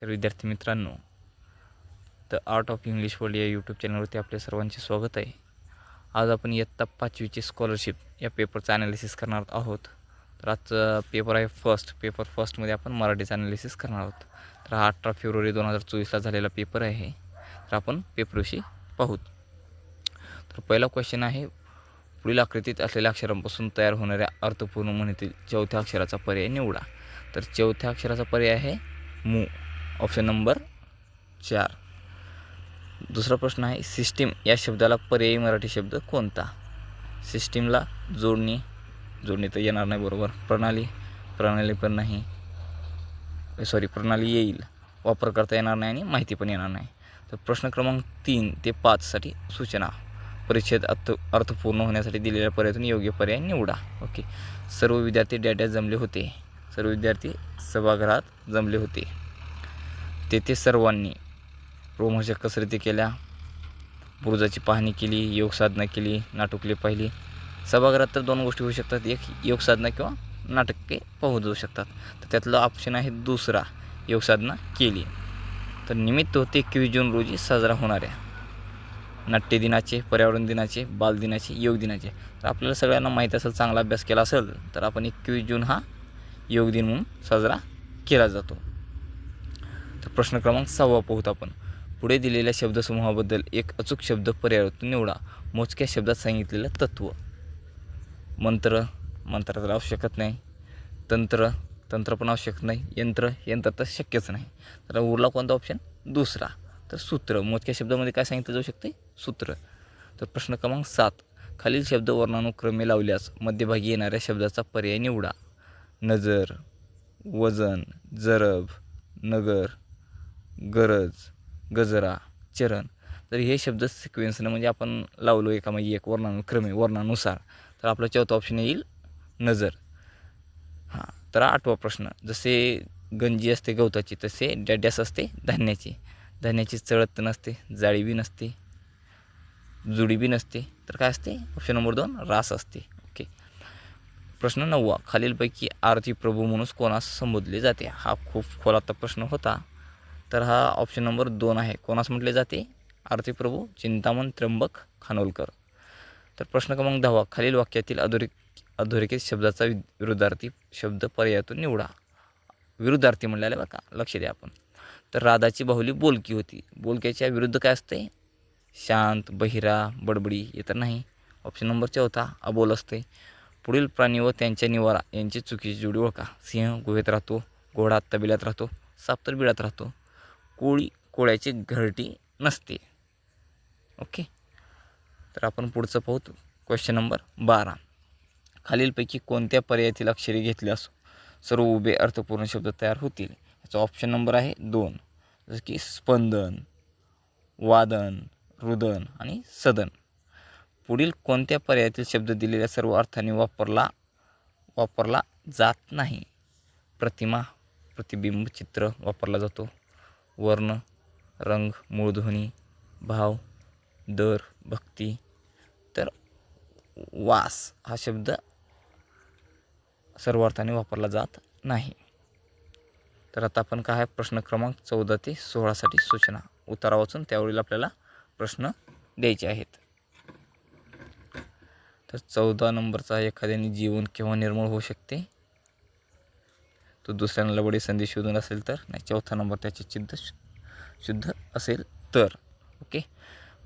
तर विद्यार्थी मित्रांनो, the art of English world या यूट्यूब चॅनलवरती आपले सर्वांचे स्वागत आहे. आज आपण इयत्ता 5वीची स्कॉलरशिप या पेपरचं ॲनालिसिस करणार आहोत. तर आजचा पेपर आहे पेपर फर्स्टमध्ये आपण मराठीचं ॲनालिसिस करणार आहोत. तर हा 18 फेब्रुवारी 2024ला झालेला पेपर आहे. तर आपण पेपरविषयी पाहूत. तर पहिला क्वेश्चन आहे, पुढील आकृतीत असलेल्या अक्षरांपासून तयार होणाऱ्या अर्थपूर्ण म्हणीतील चौथ्या अक्षराचा पर्याय निवडा. तर चौथ्या अक्षराचा पर्याय आहे मू, ऑप्शन नंबर 4. दुसरा प्रश्न आहे, सिस्टीम या शब्दाला पर्यायी मराठी शब्द कोणता? सिस्टीमला जोडणी तर येणार नाही, बरोबर. प्रणाली पण नाही, प्रणाली येईल, वापर करता येणार नाही आणि माहिती पण येणार नाही. तर प्रश्न क्रमांक 3 ते 5 साठी सूचना. परिच्छेद अर्थपूर्ण होण्यासाठी दिलेल्या पर्यायातून योग्य पर्याय निवडा. ओके. सर्व विद्यार्थी जमले होते. सर्व विद्यार्थी सभागृहात जमले होते. तेथे सर्वांनी रोमहर्षक कसरती केल्या, बुरुजाची पाहणी केली, योग साधना केली, नाटुकले पाहिली. सभागृहात तर दोन गोष्टी होऊ शकतात, एक योग साधना किंवा नाटके पाहू जाऊ शकतात. तर त्यातलं ऑप्शन आहे दुसरा, योग साधना केली. तर निमित्त होते 21 जून रोजी साजरा होणाऱ्या नाट्य दिनाचे, पर्यावरण दिनाचे, बाल दिनाचे, योग दिनाचे. तर आपल्याला सगळ्यांना माहीत असेल, चांगला अभ्यास केला असेल तर आपण 21 जून हा योग दिन म्हणून साजरा केला जातो. तर प्रश्न क्रमांक 6 पाहूत आपण. पुढे दिलेल्या शब्दसमूहाबद्दल एक अचूक शब्द पर्यायातून निवडा. मोजक्या शब्दात सांगितलेलं तत्व. मंत्र तर आवश्यकच नाही. तंत्र पण आवश्यक नाही. यंत्र तर शक्यच नाही. तर उरला कोणता ऑप्शन? दुसरा. तर सूत्र. मोजक्या शब्दामध्ये काय सांगितलं जाऊ शकते? सूत्र. तर प्रश्न क्रमांक 7. खालील शब्द वर्णानुक्रमे लावल्यास मध्यभागी येणाऱ्या शब्दाचा पर्याय निवडा. नजर, वजन, जरब, नगर, गरज, गजरा, चरण. तर हे शब्द सिक्वेन्सनं म्हणजे आपण लावलो एकामागे एक वर्णानुसार, तर आपला चौथा ऑप्शन येईल नजर. हां. तर 8वा प्रश्न. जसे गंजी असते गवताची, तसे डॅडॅस असते धान्याची चळत नसते, जाळी बी नसते, जुडी बी नसते. तर काय असते? ऑप्शन नंबर 2 रास असते. ओके. प्रश्न 9. खालीलपैकी आरती प्रभू म्हणून कोणास संबोधले जाते? हा खूप खोलाचा प्रश्न होता. तर हा ऑप्शन नंबर 2 आहे. कोणास म्हटले जाते? आरती प्रभू चिंतामण त्र्यंबक खानोलकर. तर प्रश्न क्रमांक 10. खालील वाक्यातील अधोरेखित शब्दाचा विरुद्धार्थी शब्द पर्यायातून निवडा. विरुद्धार्थी म्हणलेलं बघा, लक्ष द्या आपण. तर राधाची बाहुली बोलकी होती. बोलक्याच्या विरुद्ध काय असते? शांत, बहिरा, बडबडी. येत नाही. ऑप्शन नंबर 4 अबोल असते. पुढील प्राणी व त्यांच्या निवारा यांची चुकीची जोडी ओळखा. सिंह गुहेत राहतो, घोडा तबिल्यात राहतो, साप तर बिळात राहतो, कोळ्याची घरटी नसते. ओके. तर आपण पुढचं पाहू. Question number 12. खालीलपैकी कोणत्या पर्यायातील अक्षरे घेतल्यास सर्व उभे अर्थपूर्ण शब्द तयार होतील? याचा ऑप्शन नंबर आहे 2. जसं की स्पंदन, वादन, रुदन आणि सदन. पुढील कोणत्या पर्यायातील शब्द दिलेल्या सर्व अर्थाने वापरला जात नाही? प्रतिमा, प्रतिबिंब, चित्र वापरला जातो. वर्ण, रंग, मूळध्वनी, भाव, दर, भक्ती. तर वास हा शब्द सर्व अर्थाने वापरला जात नाही. तर आता आपण काय आहे, प्रश्न क्रमांक 14 ते 16 साठी सूचना. उतारा वाचून त्यावरील आपल्याला प्रश्न द्यायचे आहेत. तर 14 नंबरचा, एखाद्याने जीवन केव्हा निर्मळ होऊ शकते? तो दुसऱ्यांना लवडी संधी शोधून असेल तर नाही. 4था नंबर, त्याचे चित्त शुद्ध असेल तर. ओके.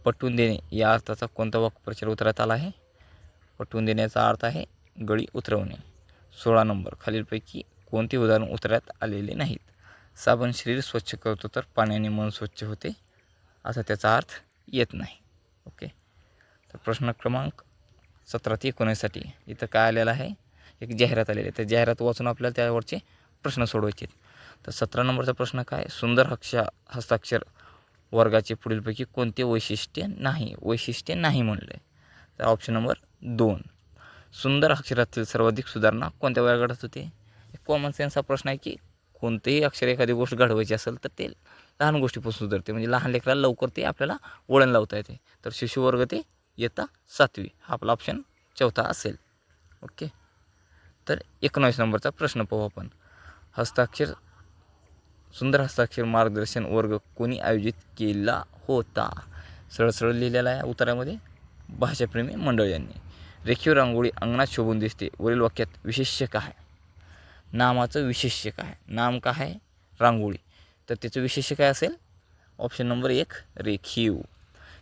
पटवून देणे या अर्थाचा कोणता वाक्प्रचार उतरण्यात आला आहे? पटवून देण्याचा अर्थ आहे गळी उतरवणे. 16 नंबर. खालीलपैकी कोणते उदाहरण उतरण्यात आलेले नाहीत? साबण शरीर स्वच्छ करतो तर पाण्याने मन स्वच्छ होते, असा त्याचा अर्थ येत नाही. ओके. तर प्रश्न क्रमांक 17 ते 19 साठी इथं काय आलेलं आहे? एक जाहिरात आलेली आहे. त्या जाहिरात वाचून आपल्याला त्यावरचे प्रश्न सोडवायचे. तर 17 नंबरचा प्रश्न काय? सुंदर हस्ताक्षर वर्गाचे पुढीलपैकी कोणते वैशिष्ट्य नाही म्हणले? तर ऑप्शन नंबर 2. सुंदर अक्षरातील सर्वाधिक सुधारणा कोणत्या वयोगटात होते? कॉमन सेन्सचा प्रश्न आहे की कोणतेही अक्षर एखादी गोष्ट घडवायची असेल तर ते लहान गोष्टीपासून सुधारते. म्हणजे लहान लेकराला लवकर ते आपल्याला वळण लावता येते. तर शिशुवर्ग ते इयत्ता 7वी. हा आपला ऑप्शन 4 असेल. ओके. तर 19 नंबरचा प्रश्न पाहू आपण. हस्ताक्षर सुंदर हस्ताक्षर मार्गदर्शन वर्ग कोणी आयोजित केला होता? सरळ सरळ लिहिलेला आहे उत्तरामध्ये भाषाप्रेमी मंडळ यांनी. रेखीव रांगोळी अंगणात शोभून दिसते. वरील वाक्यात विशेष्य काय? नामाचं विशेष्य काय? नाम काय आहे? रांगोळी. तर त्याचं विशेष्य काय असेल? ऑप्शन नंबर 1 रेखीव.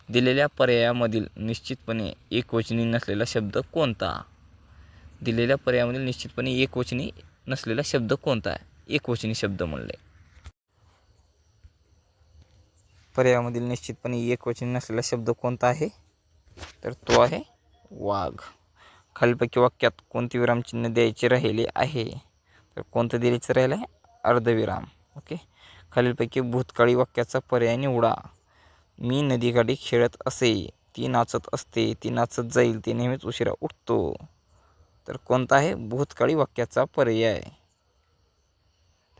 दिलेल्या पर्यायामधील निश्चितपणे एकवचनी नसलेला शब्द कोणता? दिलेल्या पर्यायामधील निश्चितपणे एकवचनी नसलेला शब्द कोणता आहे? एकवचनी शब्द म्हणले. पर्यायामधील निश्चितपणे एकवचनी नसलेला शब्द कोणता आहे? तर तो आहे वाघ. खालीलपैकी वाक्यात कोणते विरामचिन्ह द्यायचे राहिले आहे? तर कोणतं द्यायचं राहिलं आहे? अर्धविराम. ओके. खालीलपैकी भूतकाळी वाक्याचा पर्याय निवडा. मी नदीकाठी खेळत असे, ती नाचत असते, ती नाचत जाईल, ती नेहमीच उशिरा उठतो. तर कोणता आहे भूतकाळी वाक्याचा पर्याय?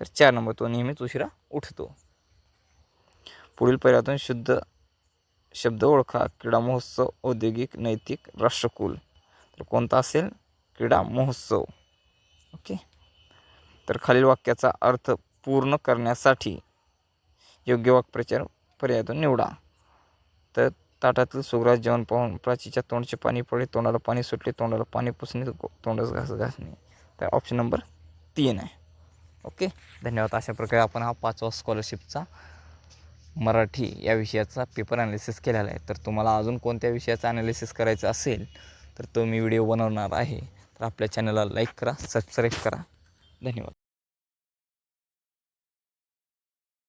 तर 4 नंबर, तो नेहमीच उशिरा उठतो. पुढील पर्यायातून शुद्ध शब्द ओळखा. क्रीडा महोत्सव, औद्योगिक, नैतिक, राष्ट्रकुल. तर कोणता असेल? क्रीडा महोत्सव. ओके. तर खालील वाक्याचा अर्थ पूर्ण करण्यासाठी योग्य वाक्प्रचार पर्यायातून निवडा. तर ताटातील सुग्रास जेवण पाहून प्राचीच्या तोंडचे पाणी पडले, तोंडाला पाणी सुटले, तोंडाला पाणी पुसणे, तोंडास घास घासणे. तर ऑप्शन नंबर 3 आहे. ओके. धन्यवाद. अशा प्रकारे आपण हा 5वा स्कॉलरशिपचा मराठी या विषयाचा पेपर ॲनालिसिस केलेला आहे. तर तुम्हाला अजून कोणत्या विषयाचा ॲनालिसिस करायचं असेल तर तो मी व्हिडिओ बनवणार आहे. तर आपल्या चॅनलला लाईक करा, सबस्क्राईब करा. धन्यवाद.